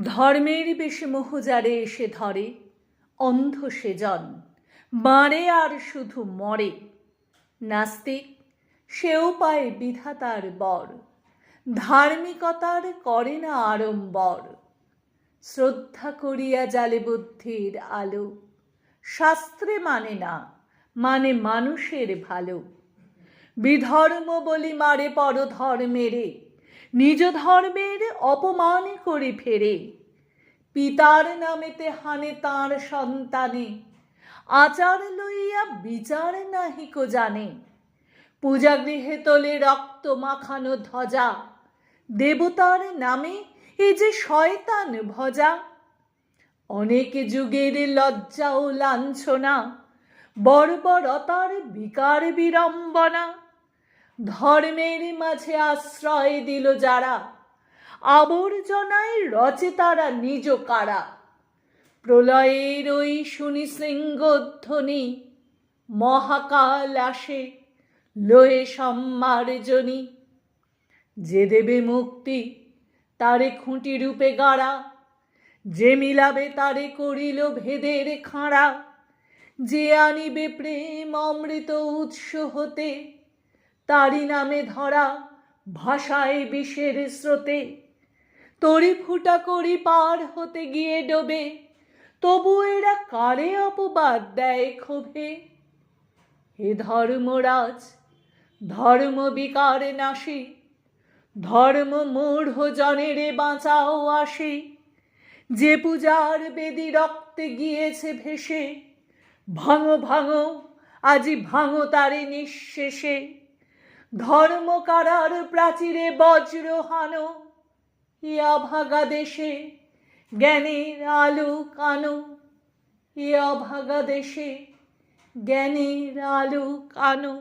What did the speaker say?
ধর্মের বেশে মোহ যারে এসে ধরে, অন্ধ সেজন মারে আর শুধু মরে। নাস্তিক সেও পায় বিধাতার বর, ধার্মিকতার করে না আড়ম্বর। শ্রদ্ধা করিয়া জালে বুদ্ধির আলো, শাস্ত্রে মানে না, মানে মানুষের ভালো। বিধর্ম বলি মারে পরধর্মেরে, নিজ ধর্মের অপমান করে ফেরে। পিতার নামেতে হানে তাঁর সন্তানে, আচার লইয়া বিচার নাহিকো জানে। পূজাগৃহে তোলে রক্ত মাখানো ধ্বজা, দেবতার নামে এ যে শয়তান ভজা। অনেক যুগের লজ্জা ও লাঞ্ছনা, বর্বরতার বিকার বিড়ম্বনা। ধর্মের মাঝে আশ্রয় দিল যারা, আবর্জনায় রচে তারা নিজ কারা। প্রলয়ের ওই শুনি শৃঙ্গধ্বনি, মহাকাল আসে লয়ে সম্মার্জনী। যে দেবে মুক্তি তারে খুঁটি রূপে গাড়া, যে মিলাবে তারে করিল ভেদের খাঁড়া। যে আনিবে প্রেম অমৃত উৎস হতে, তারি নামে ধরা ভাষায় বিষের স্রোতে। তরি ফুটা করি পার হতে গিয়ে ডোবে, তবু এরা কারে অপবাদ দেয় ক্ষোভে। হে ধর্মরাজ ধর্ম বিকার নাশী, ধর্ম মূঢ় জনেরে বাঁচাও আসি। যে পূজার বেদি রক্তে গিয়েছে ভেসে, ভাঙো ভাঙো আজি ভাঙো তারে নিঃশেষে। ধর্ম কারার প্রাচীরে বজ্র হানো, এ অভাগা দেশে জ্ঞানের আলো কানো। এ অভাগা দেশে জ্ঞানের আলো কানো।